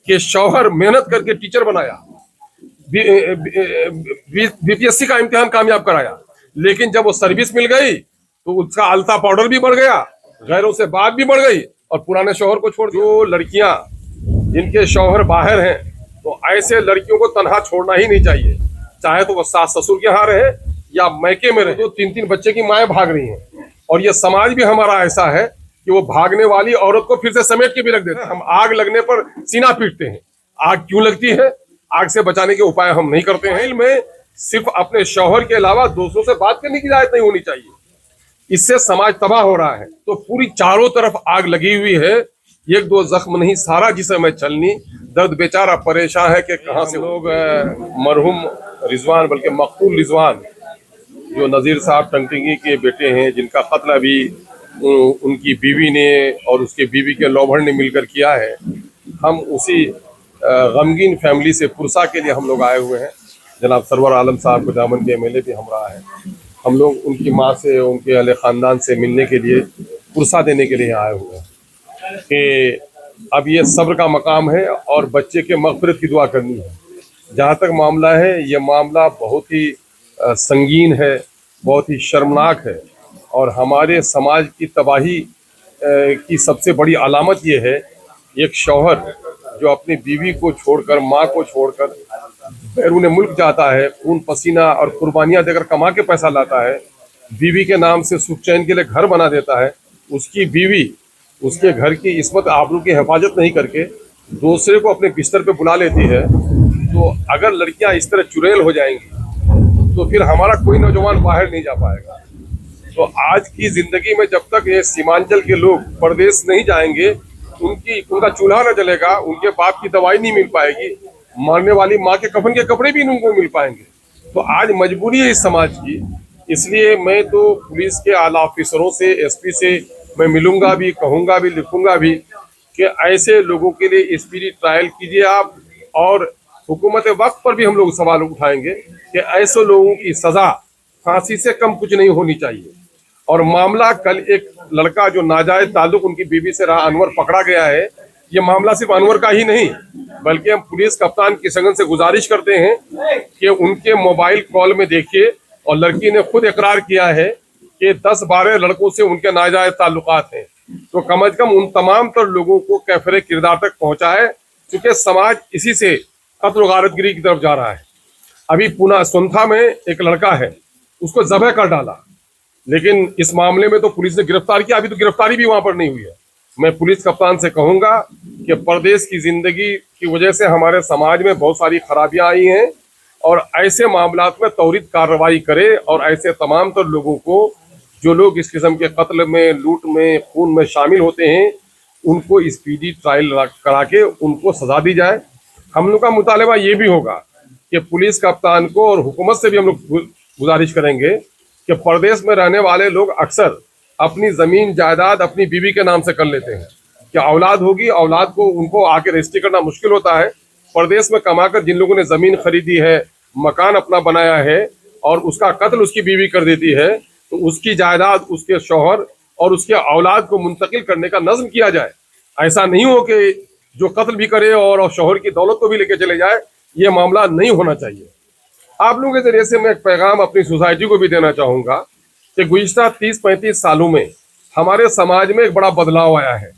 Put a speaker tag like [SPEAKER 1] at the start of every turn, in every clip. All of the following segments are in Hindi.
[SPEAKER 1] कि शौहर मेहनत करके टीचर बनाया, बीपीएससी का इम्तिहान कामयाब कराया, लेकिन जब वो सर्विस मिल गई तो उसका अलता पाउडर भी बढ़ गया, गैरों से बात भी बढ़ गई और पुराने शौहर को छोड़। जो लड़कियां जिनके शौहर बाहर हैं तो ऐसे लड़कियों को तनहा छोड़ना ही नहीं चाहिए, चाहे तो वो सास ससुर के यहाँ रहे या मैके में रहे। तो 3-3 बच्चे की माएं भाग रही हैं और ये समाज भी हमारा ऐसा है कि वो भागने वाली औरत को फिर से समेट के भी रख देते हैं। हम आग लगने पर सीना पीटते हैं, आग क्यों लगती है, आग से बचाने के उपाय हम नहीं करते हैं। में सिर्फ अपने शौहर के अलावा दूसरों से बात करने की इजाजत नहीं होनी चाहिए, इससे समाज तबाह हो रहा है। तो पूरी चारों तरफ आग लगी हुई है, एक दो जख्म नहीं सारा जिस्म है छलनी, दर्द बेचारा परेशान है कि कहाँ से। लोग मरहूम रिजवान बल्कि मकतूल रिजवान जो नज़ीर साहब टंगटिंगी के बेटे हैं, जिनका कत्ल अभी उनकी बीवी ने और उसके बीवी के लौभड़ ने मिलकर किया है, हम उसी गमगीन फैमिली से पुरसा के लिए हम लोग आए हुए हैं। जनाब सरवर आलम साहब को दामन के एमएलए भी हमरा है, हम लोग उनकी माँ से उनके अहले ख़ानदान से मिलने के लिए पुरसा देने के लिए आए हुए हैं कि अब ये सब्र का मकाम है और बच्चे के मग़फ़िरत की दुआ करनी है। जहाँ तक मामला है, ये मामला बहुत ही संगीन है, बहुत ही शर्मनाक है और हमारे समाज की तबाही की सबसे बड़ी अलामत ये है, एक शौहर जो अपनी बीवी को छोड़कर, माँ को छोड़कर बैरून मुल्क जाता है, खून पसीना और कुर्बानियाँ देकर कमा के पैसा लाता है, बीवी के नाम से सुख चैन के लिए घर बना देता है, उसकी बीवी उसके घर की इस्मत आबरू की हिफाजत नहीं करके दूसरे को अपने बिस्तर पे बुला लेती है। तो अगर लड़कियां इस तरह चुड़ैल हो जाएंगी तो फिर हमारा कोई नौजवान बाहर नहीं जा पाएगा। तो आज की जिंदगी में जब तक ये सीमांचल के लोग परदेश नहीं जाएंगे, उनका चूल्हा न जलेगा, उनके बाप की दवाई नहीं मिल पाएगी, मरने वाली माँ के कफन के कपड़े भी उनको मिल पाएंगे। तो आज मजबूरी है इस समाज की, इसलिए मैं तो पुलिस के आला ऑफिसरों से, एसपी से मैं मिलूंगा भी, कहूंगा भी, लिखूंगा भी कि ऐसे लोगों के लिए स्पीडी ट्रायल कीजिए आप। और हुकूमत वक्त पर भी हम लोग सवाल उठाएंगे कि ऐसे लोगों की सजा फांसी से कम कुछ नहीं होनी चाहिए। और मामला कल एक लड़का जो नाजायज ताल्लुक उनकी बीवी से रहा, अनवर पकड़ा गया है, ये मामला सिर्फ अनवर का ही नहीं बल्कि हम पुलिस कप्तान किशनगंज से गुजारिश करते हैं कि उनके मोबाइल कॉल में देखिए, और लड़की ने खुद इकरार किया है कि 10-12 लड़कों से उनके नाजायज ताल्लुकात हैं। तो कम अज कम उन तमाम तर लोगों को कैफरे किरदार तक पहुंचाए, क्योंकि समाज इसी से कत्ल गारतगिरी की तरफ जा रहा है। अभी पुणे सुनथा में एक लड़का है, उसको ज़बह कर डाला, लेकिन इस मामले में तो पुलिस ने गिरफ्तार किया, अभी तो गिरफ्तारी भी वहां पर नहीं हुई है। मैं पुलिस कप्तान से कहूंगा कि परदेश की जिंदगी की वजह से हमारे समाज में बहुत सारी खराबियां आई हैं और ऐसे मामलात में त्वरित कार्रवाई करे और ऐसे तमाम तर लोगों को जो लोग इस किस्म के कत्ल में, लूट में, खून में शामिल होते हैं, उनको स्पीडी ट्रायल करा के उनको सजा दी जाए। हम लोग का मुतालबा ये भी होगा कि पुलिस कप्तान को और हुकूमत से भी हम लोग गुजारिश करेंगे कि परदेश में रहने वाले लोग अक्सर अपनी ज़मीन जायदाद अपनी बीवी के नाम से कर लेते हैं कि औलाद होगी, औलाद को उनको आके रजिस्ट्री करना मुश्किल होता है। परदेश में कमाकर जिन लोगों ने ज़मीन खरीदी है, मकान अपना बनाया है और उसका कत्ल उसकी बीवी कर देती है, तो उसकी जायदाद उसके शौहर और उसके औलाद को मुंतकिल करने का नज़्म किया जाए। ऐसा नहीं हो कि जो कत्ल भी करे और शौहर की दौलत को भी लेके चले जाए, ये मामला नहीं होना चाहिए। आप लोगों के जरिए से मैं एक पैगाम अपनी सोसाइटी को भी देना चाहूँगा कि गुज़िश्ता 30-35 सालों में हमारे समाज में एक बड़ा बदलाव आया है।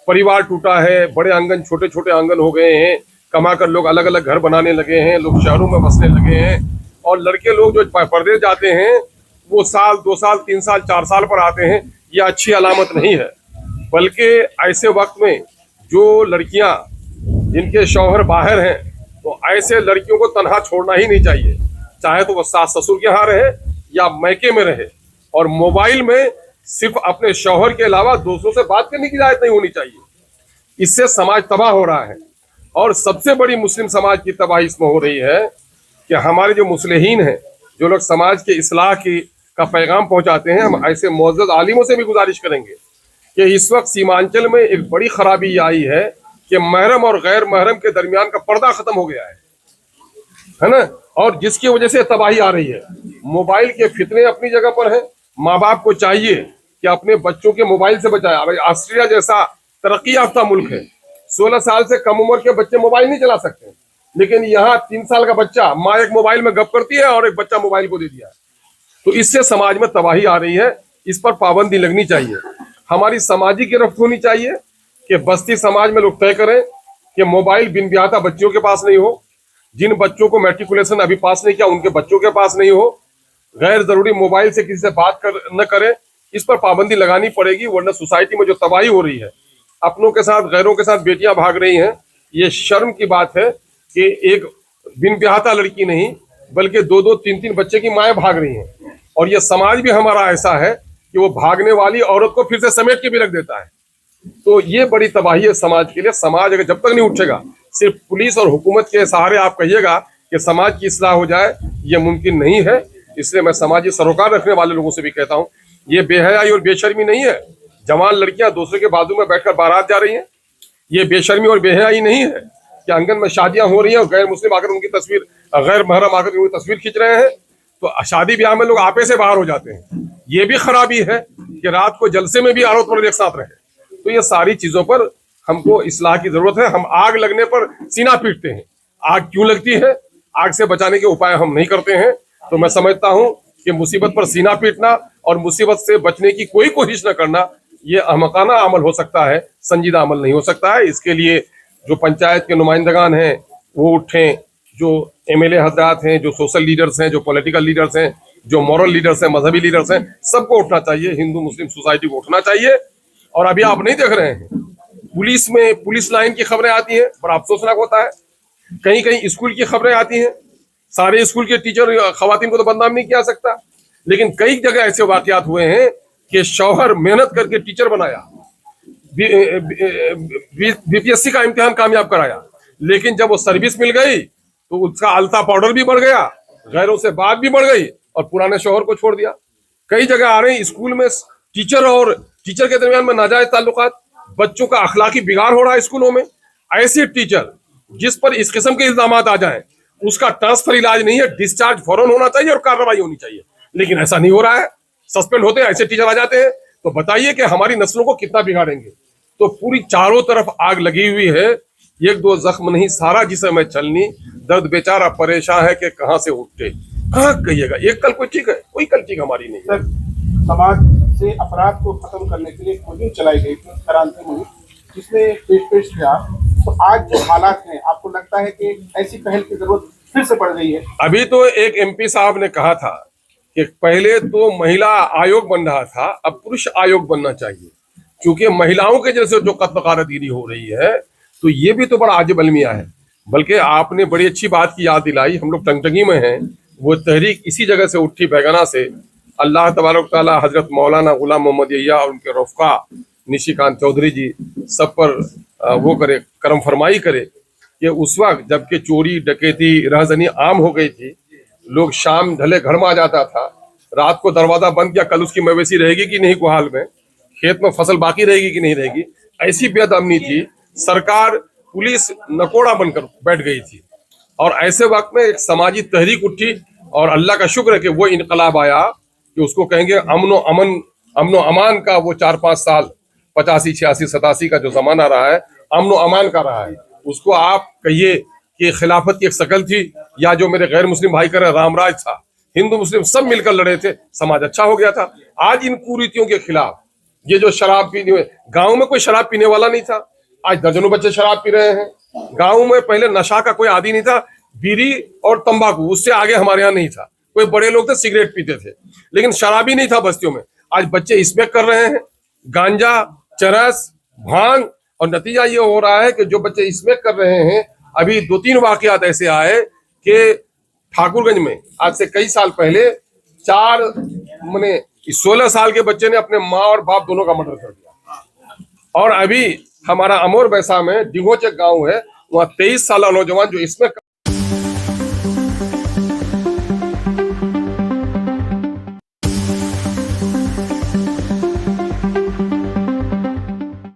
[SPEAKER 1] परिवार टूटा है, बड़े आंगन छोटे छोटे आंगन हो गए हैं, कमाकर लोग अलग अलग घर बनाने लगे हैं, लोग शहरों में बसने लगे हैं और लड़के लोग जो परदेश जाते हैं वो साल 2 साल 3 साल 4 साल पर आते हैं। ये अच्छी अलामत नहीं है, बल्कि ऐसे वक्त में जो लड़कियां जिनके शौहर बाहर हैं तो ऐसे लड़कियों को तनहा छोड़ना ही नहीं चाहिए, चाहे तो वो सास ससुर के यहाँ रहे या मैके में रहे। और मोबाइल में सिर्फ अपने शौहर के अलावा दूसरों से बात करने की इजाजत नहीं होनी चाहिए, इससे समाज तबाह हो रहा है। और सबसे बड़ी मुस्लिम समाज की तबाही इसमें हो रही है कि हमारे जो मुस्लिहीन हैं, जो लोग समाज के इस्लाह की का पैगाम पहुंचाते हैं, हम ऐसे मुअज़्ज़ज़ आलिमों से भी गुजारिश करेंगे कि इस वक्त सीमांचल में एक बड़ी खराबी ये आई है कि महरम और गैर महरम के दरमियान का पर्दा खत्म हो गया है ना, और जिसकी वजह से तबाही आ रही है। मोबाइल के फितने अपनी जगह पर है, माँ बाप को चाहिए कि अपने बच्चों के मोबाइल से बचाए। ऑस्ट्रेलिया जैसा तरक्की याफ्ता मुल्क है, 16 साल से कम उम्र के बच्चे मोबाइल नहीं चला सकते, लेकिन यहाँ 3 साल का बच्चा, माँ एक मोबाइल में गप करती है और एक बच्चा मोबाइल को दे दिया है। तो इससे समाज में तबाही आ रही है। इस पर पाबंदी लगनी चाहिए। हमारी सामाजिक गिरफ्त होनी चाहिए कि बस्ती समाज में लोग तय करें कि मोबाइल बिन ब्याहता बच्चियों के पास नहीं हो, जिन बच्चों को मैट्रिकुलेशन अभी पास नहीं किया उनके बच्चों के पास नहीं हो, गैर जरूरी मोबाइल से किसी से बात न करें। इस पर पाबंदी लगानी पड़ेगी, वरना सोसाइटी में जो तबाही हो रही है, अपनों के साथ गैरों के साथ बेटियां भाग रही हैं, ये शर्म की बात है कि एक बिन ब्याहता लड़की नहीं बल्कि 2-2, 3-3 बच्चे की माएँ भाग रही हैं। और ये समाज भी हमारा ऐसा है कि वो भागने वाली औरत को फिर से समेट के भी रख देता है। तो ये बड़ी तबाही है समाज के लिए। समाज अगर जब तक नहीं उठेगा, सिर्फ पुलिस और हुकूमत के सहारे आप कहिएगा कि समाज की इस्लाह हो जाए, ये मुमकिन नहीं है। इसलिए मैं समाजी सरोकार रखने वाले लोगों से भी कहता हूँ, ये बेहयाई और बेशर्मी नहीं है। जवान लड़कियां दूसरे के बाजू में बैठकर बारात जा रही हैं, ये बेशर्मी और बेहयाई नहीं है कि आंगन में शादियां हो रही हैं और गैर मुस्लिम आकर उनकी तस्वीर, गैर महरम आकर उनकी तस्वीर खींच रहे हैं। तो शादी ब्याह में लोग आपे से बाहर हो जाते हैं। ये भी खराबी है कि रात को जलसे में भी आरोप पर एक साथ रहे। तो ये सारी चीजों पर हमको इस्लाह की जरूरत है। हम आग लगने पर सीना पीटते हैं, आग क्यों लगती है, आग से बचाने के उपाय हम नहीं करते हैं। तो मैं समझता हूं कि मुसीबत पर सीना पीटना और मुसीबत से बचने की कोई कोशिश न करना, ये अहमकाना अमल हो सकता है, संजीदा अमल नहीं हो सकता है। इसके लिए जो पंचायत के नुमाइंदगान हैं वो उठें, जो एमएलए हजरात हैं, जो सोशल लीडर्स हैं, जो पॉलिटिकल लीडर्स हैं, जो मॉरल लीडर्स हैं, मजहबी लीडर्स हैं, सबको उठना चाहिए। हिंदू मुस्लिम सोसाइटी को उठना चाहिए। और अभी आप नहीं देख रहे हैं, पुलिस में पुलिस लाइन की खबरें आती हैं, बड़ा अफसोसनाक होता है। कहीं कहीं स्कूल की खबरें आती हैं, सारे स्कूल के टीचर खवातीन को तो बदनाम नहीं किया सकता, लेकिन कई जगह ऐसे वाकयात हुए हैं कि शौहर मेहनत करके टीचर बनाया, बीपीएससी का इम्तिहान कामयाब कराया, लेकिन जब वो सर्विस मिल गई तो उसका अलता पाउडर भी बढ़ गया, गैरों से बात भी बढ़ गई और पुराने शौहर को छोड़ दिया। कई जगह आ रहे हैं, स्कूल में टीचर और टीचर के दरमियान में नाजायज ताल्लुकात, बच्चों का अखलाकी बिगाड़ हो रहा है स्कूलों में। ऐसे टीचर जिस पर इस किस्म के इल्जाम आ जाएं, उसका ट्रांसफर इलाज नहीं है, डिस्चार्ज फौरन होना चाहिए और कार्रवाई होनी चाहिए। लेकिन ऐसा नहीं हो रहा है, सस्पेंड होते हैं, ऐसे टीचर आ जाते हैं। तो बताइए कि हमारी नस्लों को कितना बिगाड़ेंगे। तो पूरी चारों तरफ आग लगी हुई है, एक दो जख्म नहीं सारा जिस्म है छलनी, दर्द बेचारा परेशान है कि कहां से उठे, कहां कहिएगा। एक कल कोई ठीक है, कोई कल ठीक हमारी नहीं है।
[SPEAKER 2] समाज से अपराध को खत्म करने के लिए एक मुहिम चलाई गई थी, क्रांति मुहिम, जिसमें पेश था। तो आज जो हालात हैं, आपको लगता है कि ऐसी पहल की जरूरत फिर से पड़ गई है? अभी
[SPEAKER 1] तो एक एमपी साहब ने कहा था कि पहले तो महिला आयोग बन रहा था, अब पुरुष आयोग बनना चाहिए, क्योंकि महिलाओं के जैसे जो कत्ल गारतगिरी हो रही है। तो ये भी तो बड़ा आजिब अलमिया है। बल्कि आपने बड़ी अच्छी बात की याद दिलाई, हम लोग टंगटंगी में हैं। वो तहरीक इसी जगह से उठी, बैगना से। अल्लाह तबारक तआला हजरत मौलाना गुलाम मोहम्मद यहिया और उनके रफ़का निशिकांत चौधरी जी सब पर वो करे, करम फरमाई करे कि उस वक्त जबकि चोरी डकैती रहजनी आम हो गई थी, लोग शाम ढले घर में आ जाता था, रात को दरवाजा बंद किया, कल उसकी मवेशी रहेगी कि नहीं कुहाल में, खेत में फसल बाकी रहेगी कि नहीं रहेगी, ऐसी बेदअमनी थी। सरकार पुलिस नकोड़ा बनकर बैठ गई थी। और ऐसे वक्त में एक समाजी तहरीक उठी और अल्लाह का शुक्र है कि वो इनकलाब आया कि उसको कहेंगे अमनो अमान का वो 4-5 साल 85, 86, 87 का जो जमाना रहा है, अमनो अमान का रहा है। उसको आप कहिए कि खिलाफत की एक शकल थी, या जो मेरे गैर मुस्लिम भाई कर रामराज था, हिंदू मुस्लिम सब मिलकर लड़े थे, समाज अच्छा हो गया था। आज इन कुरीतियों के खिलाफ, ये जो शराब पीने, गाँव में कोई शराब पीने वाला नहीं था, आज दर्जनों बच्चे शराब पी रहे हैं। गाँव में पहले नशा का कोई आदी नहीं था, बीड़ी और तंबाकू, उससे आगे हमारे यहाँ नहीं था। कोई बड़े लोग थे सिगरेट पीते थे, लेकिन शराबी नहीं था बस्तियों में। आज बच्चे स्मोक कर रहे हैं, गांजा, चरस, भांग, और नतीजा ये हो रहा है कि जो बच्चे स्मोक कर रहे हैं, अभी 2-3 वाकयात ऐसे आए कि ठाकुरगंज में आज से कई साल पहले 16 साल के बच्चे ने अपने माँ और बाप दोनों का मर्डर कर दिया। और अभी हमारा अमोर बैसा में डिघोचक गांव है, वहाँ 23 साल नौजवान जो इसमें